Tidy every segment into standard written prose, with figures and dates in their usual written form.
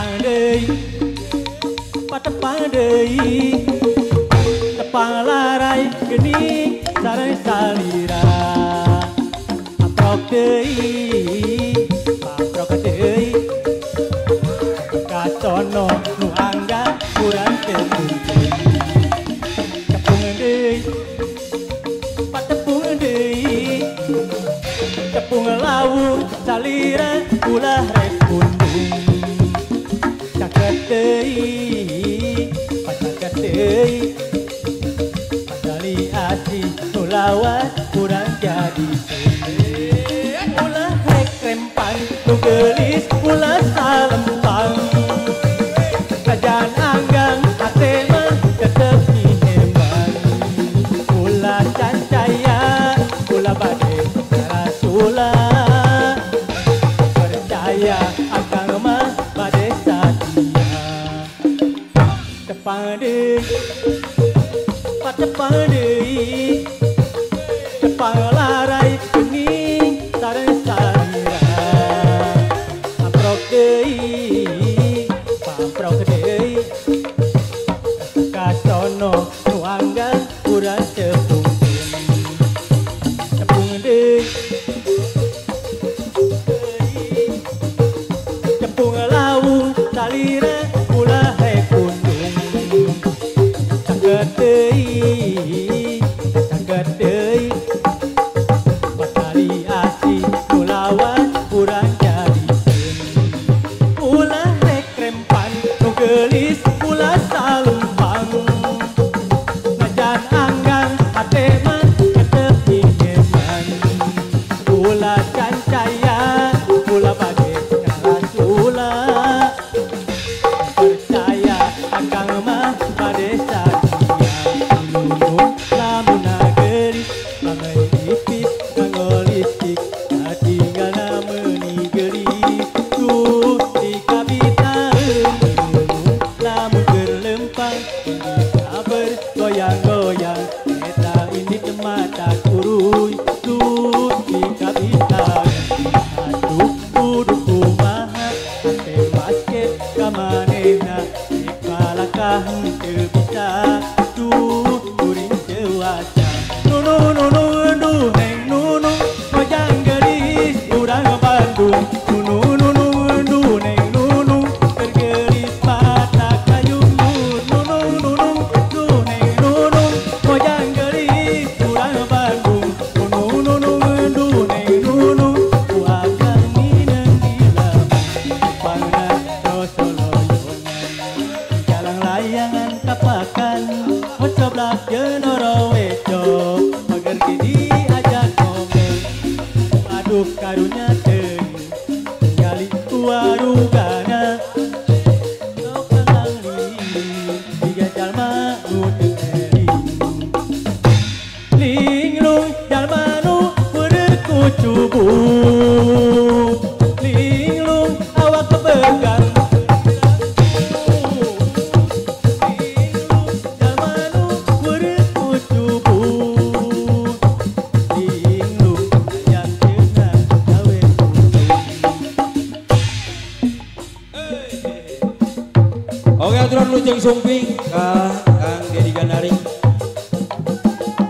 tepang deui patepang deui tepang larai geuning sareng salira aprok deui paprok deui kasono nu angga urang tepung tepung deui patepung deui tepung lawu salira ulah rek pundung caket deui pacaket deui padali asih nu lawas urang jadi ulah rek krempang nu geulis ulah salempang kajan anggang ate mah tetep dihemban ulah cancaya ulah bade rasula percaya akang mah bade satia tepang deui patepang deui tepang larai geuning sareng salira aprok deui paprok deui kasono nu anggan urang tepung tepung deui tepung lawu salira ulah rek pundung caket deui patali asih nu lawas urang jadi ulah rek krempang nu geulis ulah salempang ngajan anggang ate mah tetep dihemban ulah cancaya ulah bade rasula percaya akang mah bade satia lamun gelis mangai ipis mangolistik katinggana meuni geulis tuh di kabitaeun lamun keur lempang sabar goyang-goyang eta ini mata kuruy tuh di kabitaeun aduh kudu kumaha ate basket ka manehna kalakah teu bisa tuh kuring dewasa nunu nunu nunu neng nunu gojang geulis urang Bandung nunu nunu nunu neng nunu bergelis mata kayung nunu nunu nunu neng nunu gojang geulis urang Bandung nunu nunu nunu neng nunu kuagang mineng dilam pangna dosoloyongan jalang layangan kapakan ngocoblak jenoro weco mager kidi ajak ngomel aduh karunya teuing tinggali kuarugana lokang lili tiga jalma nu teu eling linglung jalma nu beureuh ku cubut linglung awak kebegang Oke, aturan Lujeng Sumping Kang Dedi Gandari.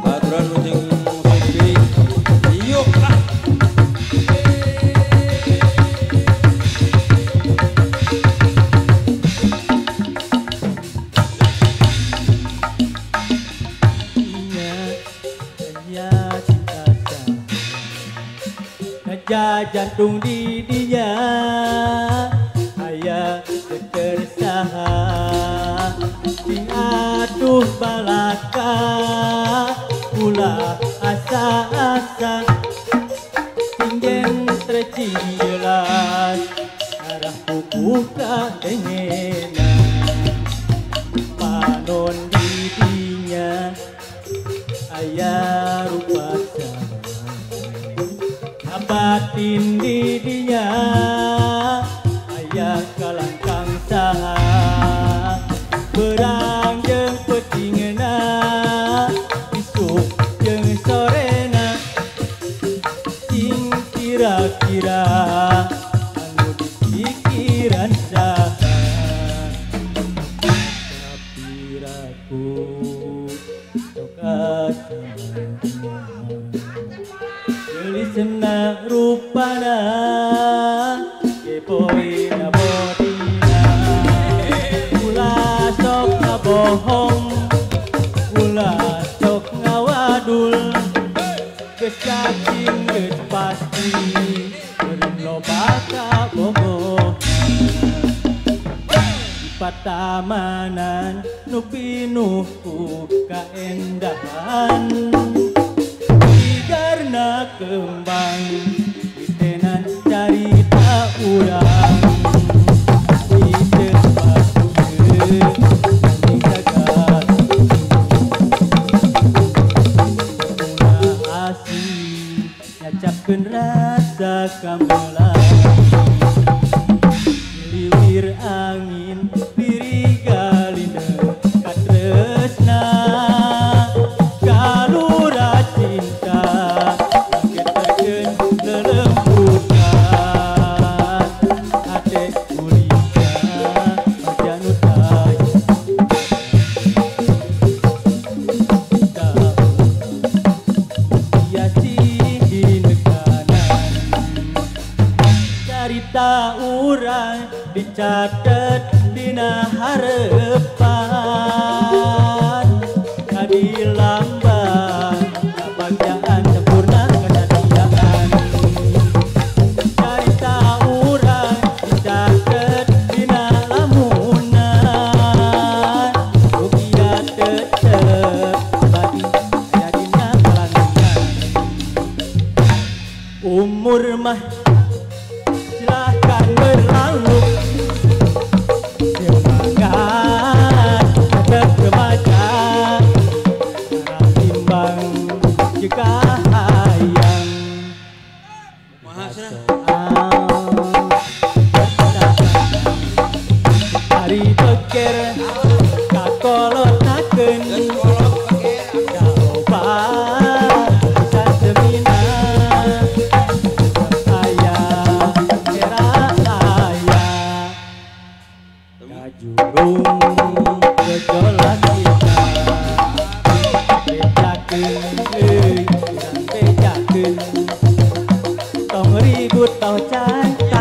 Aturan Lujeng Sumping. Yuk lah. Ngeja jantung di dinya aya ketersaha sing aduh balaka ulah asa-asa tinggen stretching jelas arah pupuh ka dengena panon di dinya aya rupa batin di dinya aya kalangkang saha berang jeung peutingna isuk jeung sorena sing kira-kira anu dipikiran saha na bodina ulah sok ngabohong ulah sok ngawadul geus cacing geus pasti beureum loba kabogoh patamanan nu pinuh ku kaendahan tigarna kembang ditenan carita urang iteun patukeun di jagat mula asih nyacapkeun rasa kamelang liwir angin diri galina katresna kalura cinta keterkeun lelembutan ate kulika pajanutai hiasi hinekanan carita urang dicatet dina harepan kadi lambang kebahagiaan sempurna kesatiaan carita urang dicatet dina lamunan rugia tetep bagi jadinya pelanggan umur mah silahkan berlalu semangat tetap remaja cara timbang jika hayang hari beker kakolotakeun jawaban bisa semina jurung gejolak kita bejakeun urang bejakeun tong ribut tong canta